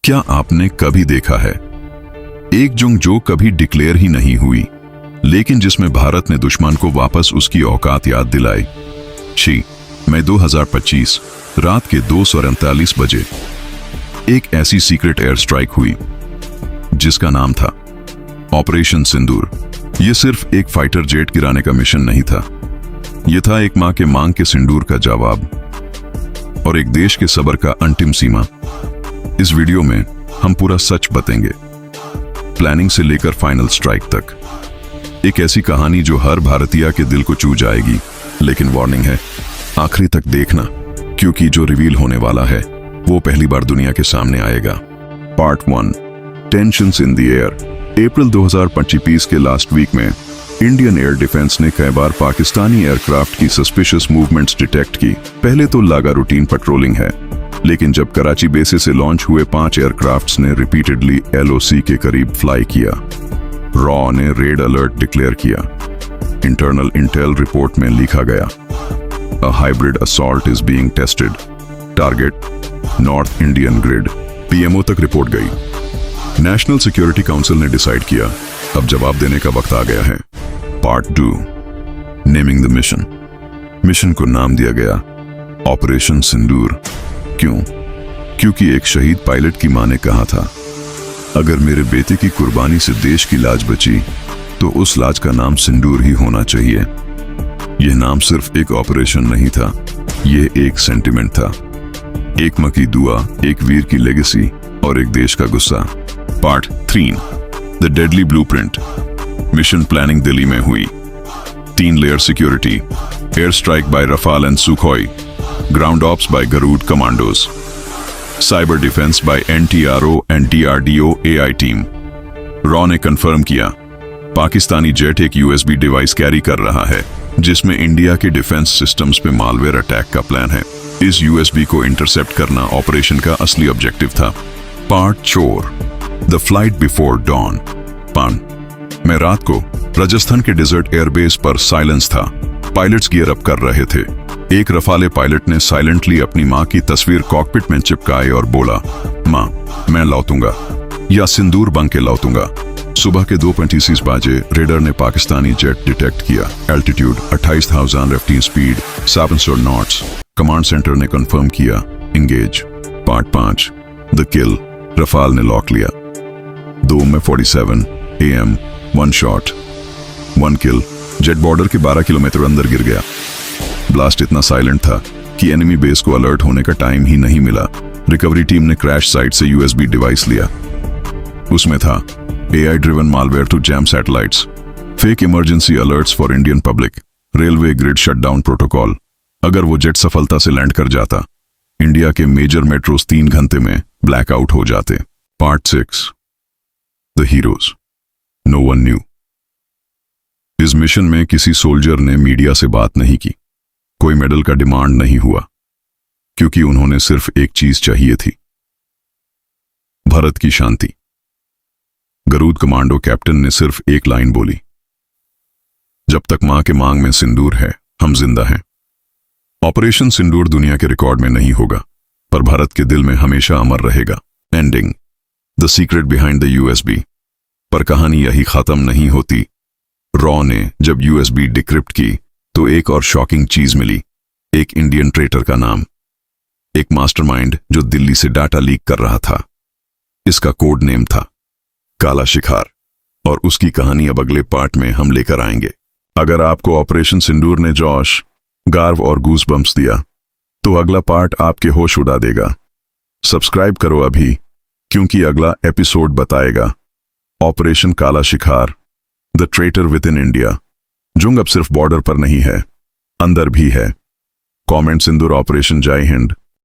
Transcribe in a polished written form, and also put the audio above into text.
क्या आपने कभी देखा है एक जंग जो कभी डिक्लेयर ही नहीं हुई, लेकिन जिसमें भारत ने दुश्मन को वापस उसकी औकात याद दिलाई? 6 मई 2025 रात के 2:39 बजे एक ऐसी सीक्रेट एयर स्ट्राइक हुई जिसका नाम था ऑपरेशन सिंदूर। यह सिर्फ एक फाइटर जेट गिराने का मिशन नहीं था, यह था एक मां के मांग के सिंदूर का जवाब और एक देश के सब्र का अंतिम सीमा। इस वीडियो में हम पूरा सच बताएंगे, प्लानिंग से लेकर फाइनल स्ट्राइक तक। एक ऐसी कहानी जो हर भारतीय के दिल को छू जाएगी, लेकिन वार्निंग है, आखिरी तक देखना, क्योंकि जो रिवील होने वाला है वो पहली बार दुनिया के सामने आएगा। Part 1, tensions in the air. April 2025 के लास्ट वीक में इंडियन एयर डिफेंस ने कई बार पाकिस्तानी एयरक्राफ्ट की सस्पिशियस मूवमेंट्स डिटेक्ट की। पहले तो लगा रूटीन पेट्रोलिंग है, लेकिन जब कराची बेसे से लॉन्च हुए 5 एयरक्राफ्ट्स ने रिपीटेडली LOC के करीब फ्लाई किया, रॉ ने रेड अलर्ट डिक्लेयर किया। इंटरनल इंटेल रिपोर्ट में लिखा गया, a hybrid assault is being tested, target north Indian grid. PMO तक रिपोर्ट गई। नेशनल सिक्योरिटी काउंसिल ने डिसाइड किया, अब जवाब देने का वक्त आ गया है। Part 2, naming the mission. Mission को नाम दिया गया ऑपरेशन सिंदूर। क्यों? क्योंकि एक शहीद पायलट की मां ने कहा था, अगर मेरे बेटे की कुर्बानी से देश की लाज बची तो उस लाज का नाम सिंदूर ही होना चाहिए। यह नाम सिर्फ एक ऑपरेशन नहीं था, यह एक सेंटिमेंट था, एक मां की दुआ, एक वीर की लेगेसी और एक देश का गुस्सा। Part 3, the deadly blueprint. Mission planning Delhi में हुई। 3 layer security, air strike by Rafale and Sukhoi, ground ops by Garud commandos, cyber defence by NTRO एंड DRDO AI टीम। रॉ ने कंफर्म किया, पाकिस्तानी जेट एक USB डिवाइस कैरी कर रहा है जिसमें इंडिया के डिफेंस सिस्टम्स पे मालवेयर अटैक का प्लान है। इस USB को इंटरसेप्ट करना ऑपरेशन का असली ऑब्जेक्टिव था। Part 4, the flight before don. पान में रात को राजस्थान के डेजर्ट एयरबेस पर साइलेंस था। पायलट्स गियर अप कर रहे थे। एक रफाले पायलट ने साइलेंटली अपनी मां की तस्वीर कॉकपिट में चिपकाई और बोला, मां, मैं लौटूंगा या सिंदूर बन के लौटूंगा। सुबह के 2:25 बजे रेडर ने पाकिस्तानी जेट डिटेक्ट किया। Altitude 28,000 FT, speed 700 knots. Command centre ने कंफर्म किया, engage. Part 5, the kill. Rafale ने लॉक लिया। 2:47 AM 1 shot, 1 kill. Jet border के 12 किलोमीटर अंदर गिर गया। ब्लास्ट इतना साइलेंट था कि एनिमी बेस को अलर्ट होने का टाइम ही नहीं मिला। रिकवरी टीम ने क्रैश साइट से USB डिवाइस लिया। उसमें था AI driven malware to jam satellites, fake emergency alerts for Indian public, railway grid shutdown protocol. अगर वो जेट सफलता से लैंड कर जाता, इंडिया के मेजर मेट्रोस 3 घंटे में ब्लैकआउट हो जाते। Part 6, the heroes no one knew. इस मिशन में किसी सोल्जर ने मीडिया से बात नहीं की, कोई मेडल का डिमांड नहीं हुआ, क्योंकि उन्होंने सिर्फ एक चीज चाहिए थी, भारत की शांति। गरुड़ कमांडो कैप्टन ने सिर्फ एक लाइन बोली, जब तक मां के मांग में सिंदूर है, हम जिंदा हैं। ऑपरेशन सिंदूर दुनिया के रिकॉर्ड में नहीं होगा, पर भारत के दिल में हमेशा अमर रहेगा। Ending, the secret behind the USB। पर कहानी यही खत्म नहीं होती। रॉ ने जब USB डिक्रिप्ट की तो एक और शॉकिंग चीज मिली, एक इंडियन ट्रेटर का नाम, एक मास्टरमाइंड जो दिल्ली से डाटा लीक कर रहा था। इसका कोड नेम था काला शिखार, और उसकी कहानी अब अगले पार्ट में हम लेकर आएंगे। अगर आपको ऑपरेशन सिंदूर ने जोश, गार्व और गूस बम्प्स दिया, तो अगला पार्ट आपके होश उड़ा देगा। सब्सक्राइब करो अभी, क्योंकि अगला एपिसोड बताएगा operation Kala Shikhar, the traitor within India. जंग अब सिर्फ बॉर्डर पर नहीं है, अंदर भी है। कमेंट सिंदूर ऑपरेशन। जय हिंद।